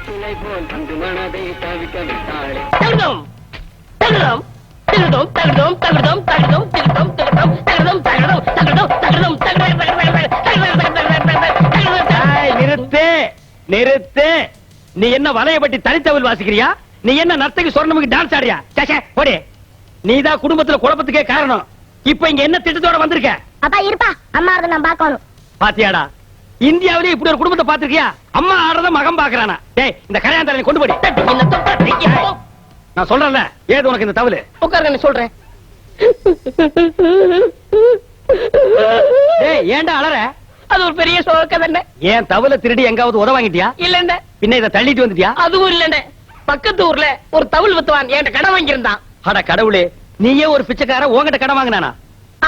சிலை போல் தந்து மனதை தவிக்க விட்டாளே. நிறுத்து நிறுத்து. நீ என்ன வலைய பட்டி தனித்தவள் வாசிக்கிறியா? நீ என்ன நர்த்தகி சொர்ணமுக்கு டான்ஸ் ஆடியா? போடி. நீதான் குடும்பத்துல குழப்பத்துக்கே காரணம். இப்ப இங்க என்ன திட்டத்தோட வந்திருக்க? அப்பா இருப்பா, அம்மா அதை நான் பார்க்கணும். பாத்தியாடா, இந்தியாவிலே இப்படி ஒரு குடும்பத்தை பாத்திருக்கியா? அம்மா ஆடுறத மகன் பாக்குறானா? டேய், இந்த கல்யாணத்தை கொண்டு போடி. நான் சொல்றேன்ல, ஏது உனக்கு இந்த தவளு? உட்காருங்க சொல்றேன். டேய், ஏன்டா அலற? அது ஒரு பெரிய சோக தானே. ஏன் தவளை திருடி எங்காவது உத வாங்கிட்டியா? இல்லண்ட. பின்ன இதை தள்ளிட்டு வந்துட்டியா? அதுவும் இல்லண்ட. பக்கத்து ஊர்ல ஒரு தவுள் வித்துவான் என்கிட்ட கடன் வாங்கியிருந்தான். அட கடவுளே, நீயே ஒரு பிச்சைக்கார உன்கிட்ட கடன் வாங்கினானா?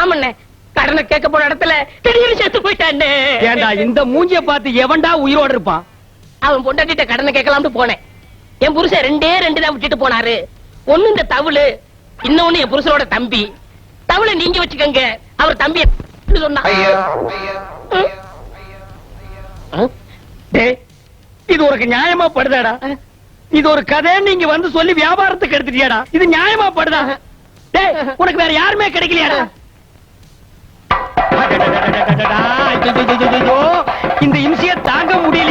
ஆமண்ணே, கடனை கேட்க போன இடத்துல திடீர்னு செத்து போயிட்டானே. ஏண்டா இந்த மூஞ்சிய பார்த்து எவன்டா உயிரோட இருப்பான்? அவன் பொண்டாட்டிட்ட கடனை கேட்கலாம்னு போனேன். என் புருஷன் ரெண்டு தான் விட்டுட்டு போனாரு. ஒண்ணு இந்த தவுளு, இன்னொன்னு என் புருஷனோட தம்பி. தவுளை நீங்க வச்சுக்கங்க, அவர் தம்பி சொன்னா. டேய், இது உனக்கு நியாயமா படுதாடா? இது ஒரு கதை நீங்க வந்து சொல்லி வியாபாரத்துக்கு எடுத்துட்டியாடா? இது நியாயமா படுதா? டேய், உனக்கு வேற யாருமே கிடைக்கலையாடா? இந்த இம்சிய தாங்க முடிய